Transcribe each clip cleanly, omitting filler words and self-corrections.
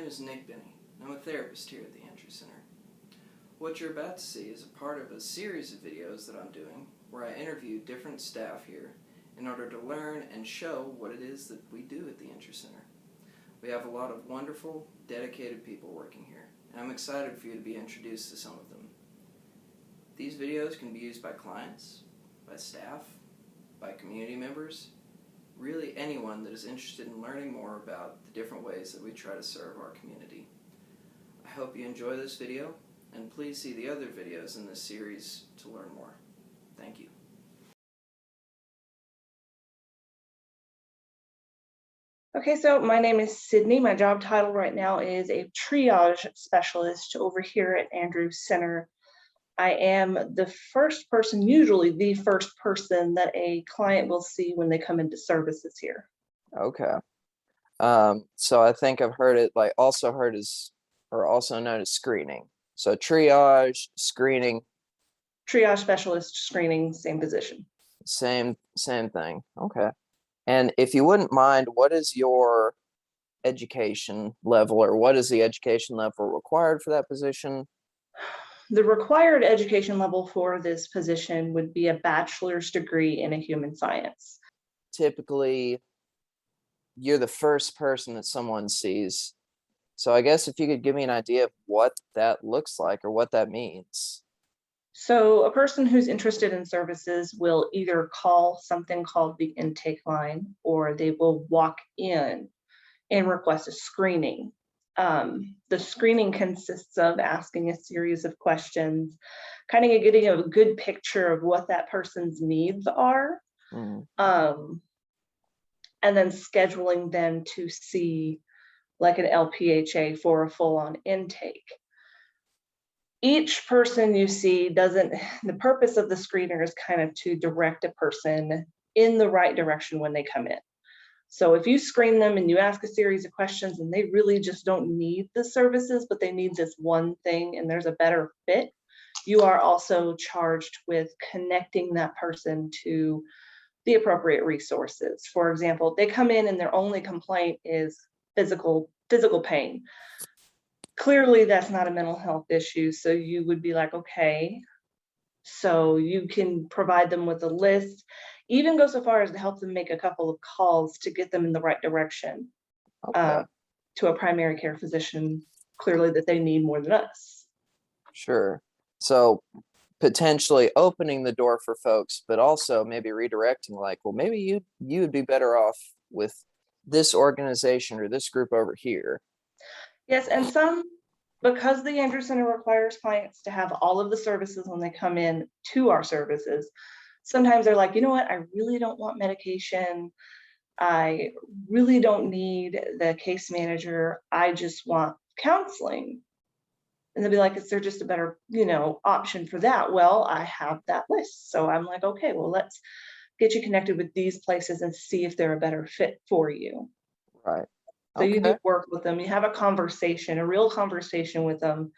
is Nick Binney, and I'm a therapist here at the Andrew Center. What you're about to see is a part of a series of videos that I'm doing where I interview different staff here in order to learn and show what it is that we do at the Andrew Center. We have a lot of wonderful, dedicated people working here, and I'm excited for you to be introduced to some of them. These videos can be used by clients, by staff, by community members, really anyone that is interested in learning more about the different ways that we try to serve our community. I hope you enjoy this video, and please see the other videos in this series to learn more. Thank you. Okay, so my name is Sydney. My job title right now is a triage specialist over here at Andrew Center. I am the first person, usually the first person that a client will see when they come into services here. Okay. So I think I've heard it also known as screening. So triage, screening. Triage specialist, screening, same position. Same thing. Okay. And if you wouldn't mind, what is your education level, or what is the education level required for that position? The required education level for this position would be a bachelor's degree in a human science. Typically, you're the first person that someone sees. So I guess if you could give me an idea of what that looks like or what that means. So a person who's interested in services will either call something called the intake line, or they will walk in and request a screening. The screening consists of asking a series of questions, kind of getting a good picture of what that person's needs are, and then scheduling them to see like an LPHA for a full-on intake. Each person you see the purpose of the screener is kind of to direct a person in the right direction when they come in. So if you screen them and you ask a series of questions and they really just don't need the services, but they need this one thing and there's a better fit, you are also charged with connecting that person to the appropriate resources. For example, they come in and their only complaint is physical pain. Clearly that's not a mental health issue. So you would be like, okay, so you can provide them with a list, even go so far as to help them make a couple of calls to get them in the right direction, to a primary care physician, clearly that they need more than us. Sure. So potentially opening the door for folks, but also maybe redirecting, like, well, maybe you would be better off with this organization or this group over here. Yes, and because the Andrew Center requires clients to have all of the services when they come in to our services, sometimes they're like, you know what, I really don't want medication. I really don't need the case manager. I just want counseling. And they'll be like, is there just a better, option for that? Well, I have that list. So I'm like, okay, well, let's get you connected with these places and see if they're a better fit for you. Right. So you do work with them, you have a conversation, a real conversation with them,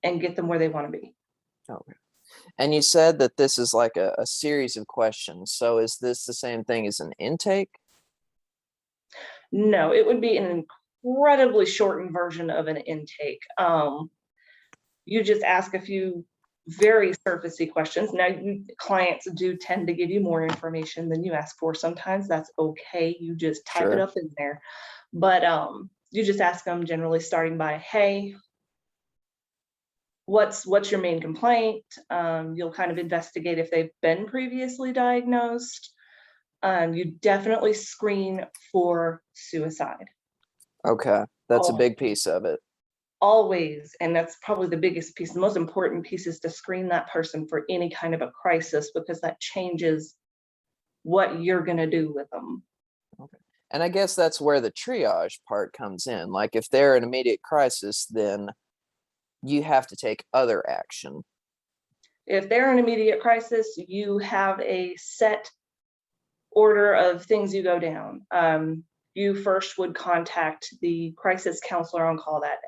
and get them where they want to be. Okay. And you said that this is like a series of questions. So is this the same thing as an intake? No, it would be an incredibly shortened version of an intake. You just ask a few very surfacey questions. Now, clients do tend to give you more information than you ask for. Sometimes that's okay. You just type it up in there. But you just ask them generally starting by, hey, what's your main complaint? You'll kind of investigate if they've been previously diagnosed. You definitely screen for suicide. Okay, that's a big piece of it. Always, and that's probably the biggest piece. The most important piece is to screen that person for any kind of a crisis, because that changes what you're going to do with them. Okay. And I guess that's where the triage part comes in. Like if they're an immediate crisis, then you have to take other action. If they're an immediate crisis, you have a set order of things you go down. You first would contact the crisis counselor on call that day.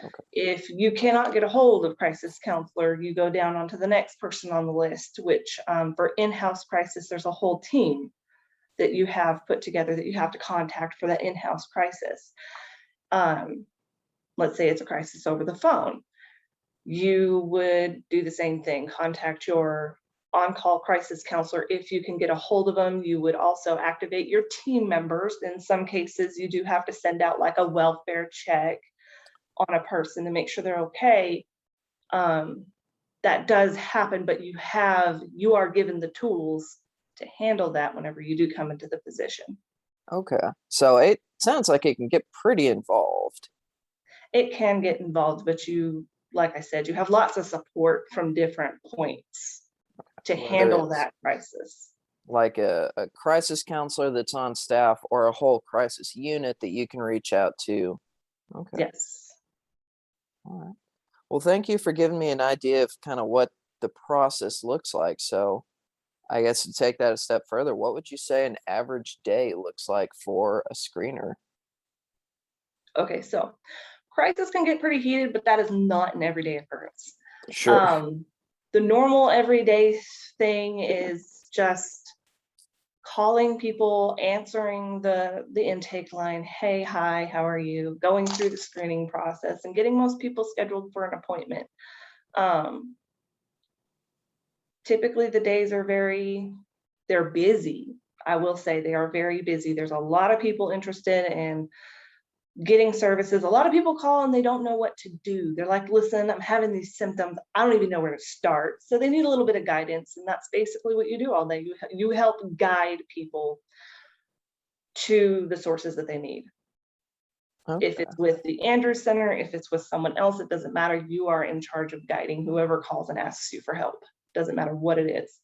Okay. If you cannot get a hold of crisis counselor, you go down onto the next person on the list, which for in-house crisis, there's a whole team that you have put together that you have to contact for that in-house crisis. Let's say it's a crisis over the phone. You would do the same thing, contact your on-call crisis counselor if you can get a hold of them. You would also activate your team members. In some cases, you do have to send out like a welfare check on a person to make sure they're okay. That does happen, but you are given the tools to handle that whenever you do come into the position. Okay. So it sounds like it can get pretty involved. It can get involved, but like I said, you have lots of support from different points to Whether handle it's that crisis. like a crisis counselor that's on staff or a whole crisis unit that you can reach out to. Okay. Yes. All right. Well, thank you for giving me an idea of kind of what the process looks like. So I guess to take that a step further, what would you say an average day looks like for a screener? Okay, so crisis can get pretty heated, but that is not an everyday occurrence. Sure. The normal everyday thing is just calling people, answering the intake line, hey, hi, how are you? Going through the screening process and getting most people scheduled for an appointment. Typically the days are they're busy. I will say they are very busy. There's a lot of people interested in getting services. A lot of people call and they don't know what to do. They're like, listen, I'm having these symptoms. I don't even know where to start. So they need a little bit of guidance. And that's basically what you do all day. You help guide people to the sources that they need. Okay. If it's with the Andrews Center, if it's with someone else, it doesn't matter. You are in charge of guiding whoever calls and asks you for help. Doesn't matter what it is.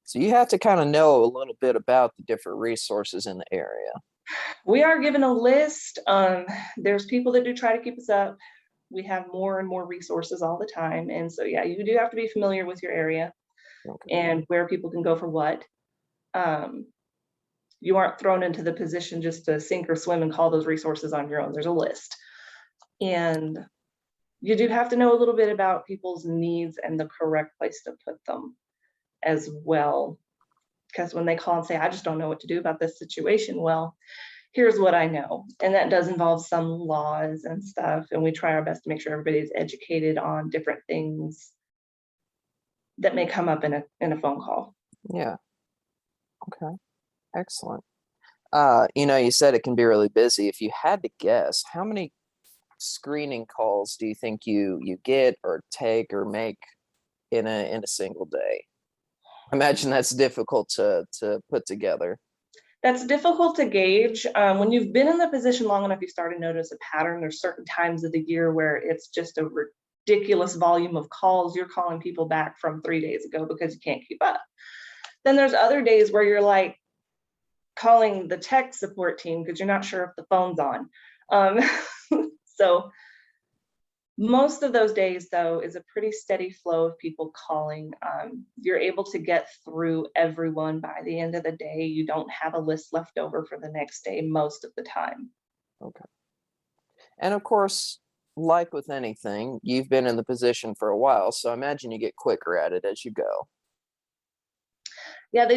So you have to kind of know a little bit about the different resources in the area. We are given a list. There's people that do try to keep us up. We have more and more resources all the time. And so, yeah, you do have to be familiar with your area Okay. and where people can go for what. You aren't thrown into the position just to sink or swim and call those resources on your own. There's a list. And you do have to know a little bit about people's needs and the correct place to put them as well. Because when they call and say, I just don't know what to do about this situation, well, here's what I know. And that does involve some laws and stuff. And we try our best to make sure everybody's educated on different things that may come up in a phone call. Yeah. Okay. Excellent. You said it can be really busy. If you had to guess, how many screening calls do you think you get or take or make in a single day? I imagine that's difficult to put together. That's difficult to gauge. When you've been in the position long enough, you start to notice a pattern. There's certain times of the year where it's just a ridiculous volume of calls. You're calling people back from 3 days ago because you can't keep up. Then there's other days where you're like calling the tech support team because you're not sure if the phone's on. So most of those days, though, is a pretty steady flow of people calling. You're able to get through everyone by the end of the day. You don't have a list left over for the next day most of the time. Okay. And of course, like with anything, you've been in the position for a while, so I imagine you get quicker at it as you go. Yeah,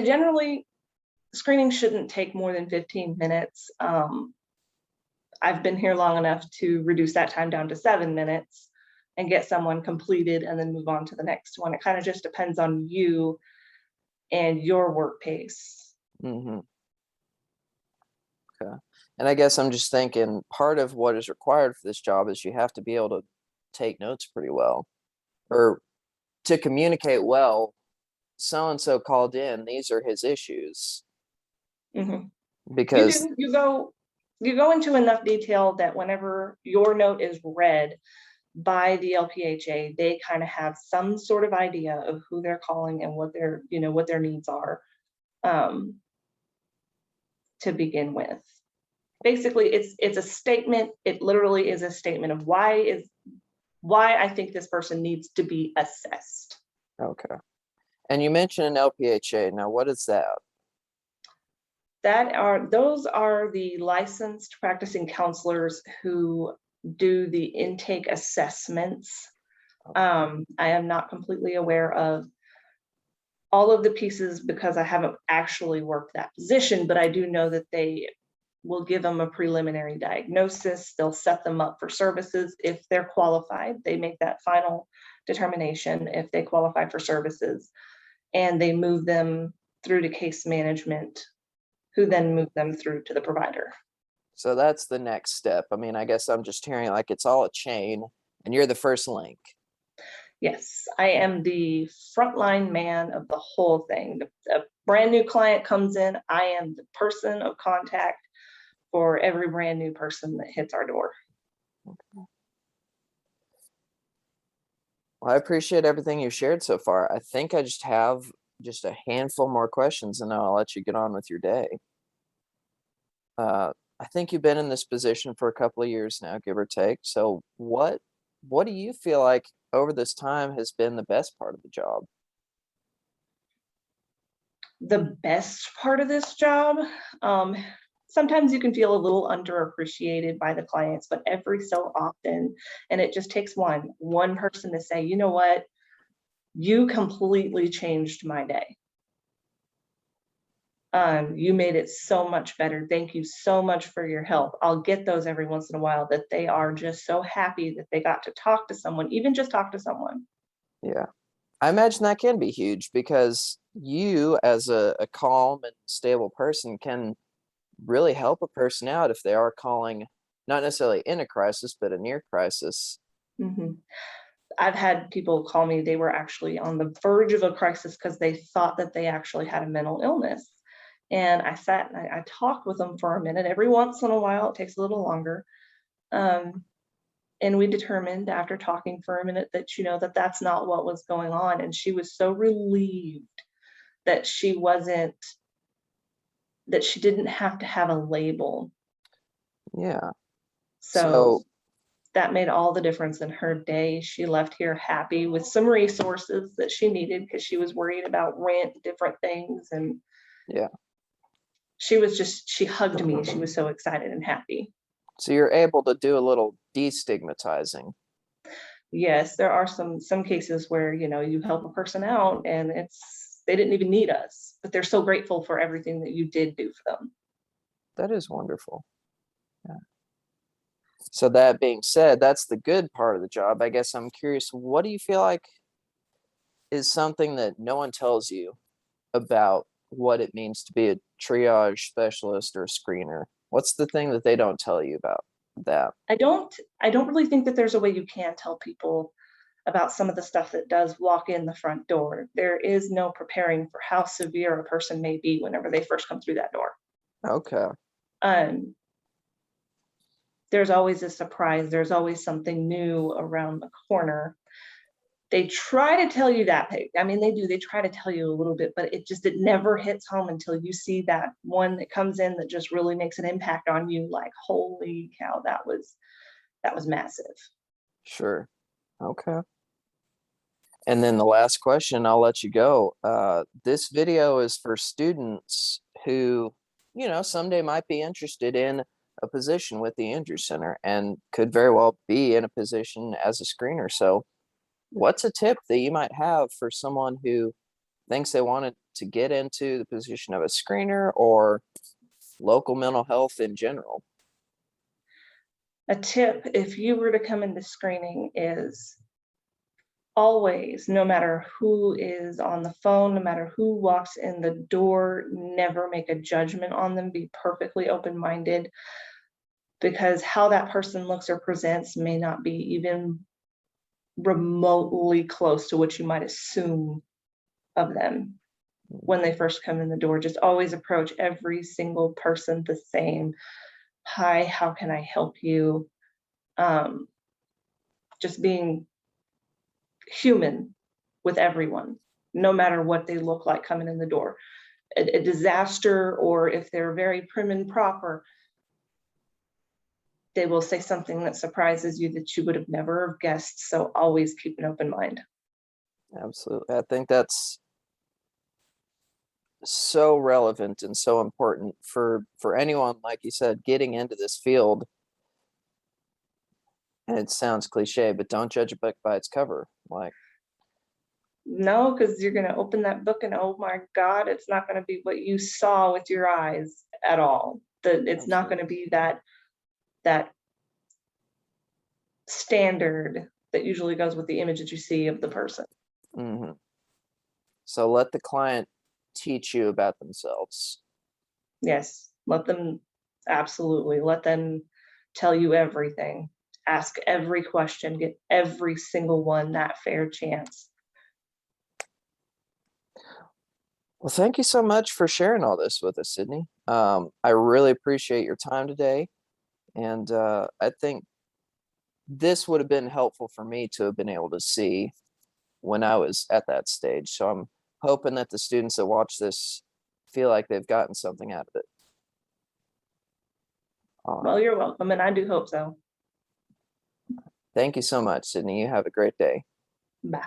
screening shouldn't take more than 15 minutes. I've been here long enough to reduce that time down to 7 minutes and get someone completed and then move on to the next one. It kind of just depends on you and your work pace. Mm-hmm. Okay. And I guess I'm just thinking part of what is required for this job is you have to be able to take notes pretty well or to communicate well. So-and-so called in, these are his issues. Mm-hmm. Because you go into enough detail that whenever your note is read by the LPHA, they kind of have some sort of idea of who they're calling and what their needs are to begin with. Basically, it's a statement. It literally is a statement of why I think this person needs to be assessed. Okay. And you mentioned an LPHA. Now, what is that? Those are the licensed practicing counselors who do the intake assessments. I am not completely aware of all of the pieces because I haven't actually worked that position, but I do know that they we'll give them a preliminary diagnosis. They'll set them up for services if they're qualified. They make that final determination if they qualify for services, and they move them through to case management, who then move them through to the provider. So that's the next step. I mean, I guess I'm just hearing like it's all a chain and you're the first link. Yes, I am the frontline man of the whole thing. A brand new client comes in, I am the person of contact for every brand new person that hits our door. Well, I appreciate everything you shared so far. I think I just have just a handful more questions and then I'll let you get on with your day. I think you've been in this position for a couple of years now, give or take. So what do you feel like over this time has been the best part of the job? The best part of this job, sometimes you can feel a little underappreciated by the clients, but every so often, and it just takes one person to say, you know what, you completely changed my day. You made it so much better. Thank you so much for your help. I'll get those every once in a while, that they are just so happy that they got to talk to someone, even just talk to someone. Yeah. I imagine that can be huge because you, as a calm and stable person, can really help a person out if they are calling, not necessarily in a crisis, but a near crisis. Mhm. I've had people call me, they were actually on the verge of a crisis because they thought that they actually had a mental illness. And I sat and I talked with them for a minute. Every once in a while, it takes a little longer. And we determined after talking for a minute that, that that's not what was going on. And she was so relieved that that she didn't have to have a label. Yeah. So that made all the difference in her day. She left here happy with some resources that she needed because she was worried about rent, different things. And yeah. she hugged me. She was so excited and happy. So you're able to do a little destigmatizing. Yes, there are some cases where, you help a person out and they didn't even need us, but they're so grateful for everything that you did do for them. That is wonderful. Yeah. So that being said, that's the good part of the job. I guess I'm curious, what do you feel like is something that no one tells you about what it means to be a triage specialist or a screener? What's the thing that they don't tell you about that? I don't really think that there's a way you can tell people about some of the stuff that does walk in the front door. There is no preparing for how severe a person may be whenever they first come through that door. Okay. There's always a surprise. There's always something new around the corner. They try to tell you that. I mean, they do. They try to tell you a little bit, but it never hits home until you see that one that comes in that just really makes an impact on you. Like, holy cow, that was massive. Sure. Okay. And then the last question, I'll let you go. This video is for students who, someday might be interested in a position with the Andrews Center and could very well be in a position as a screener. So what's a tip that you might have for someone who thinks they wanted to get into the position of a screener or local mental health in general? A tip, if you were to come into screening, is always, no matter who is on the phone, no matter who walks in the door, never make a judgment on them. Be perfectly open-minded, because how that person looks or presents may not be even remotely close to what you might assume of them when they first come in the door. Just always approach every single person the same. Hi, how can I help you? Just being human with everyone, no matter what they look like coming in the door. A disaster, or if they're very prim and proper, they will say something that surprises you that you would have never have guessed. So always keep an open mind. Absolutely. I think that's so relevant and so important for anyone, like you said, getting into this field. And it sounds cliche, but don't judge a book by its cover. Like, no, because you're going to open that book and, oh my God, it's not going to be what you saw with your eyes at all. It's not going to be that standard that usually goes with the image that you see of the person. Mm-hmm. So let the client teach you about themselves. Yes, absolutely let them tell you everything. Ask every question, get every single one that fair chance. Well, thank you so much for sharing all this with us, Sydney. I really appreciate your time today. And I think this would have been helpful for me to have been able to see when I was at that stage. So I'm hoping that the students that watch this feel like they've gotten something out of it. All Well, right. you're welcome, and I do hope so. Thank you so much, Sydney. You have a great day. Bye.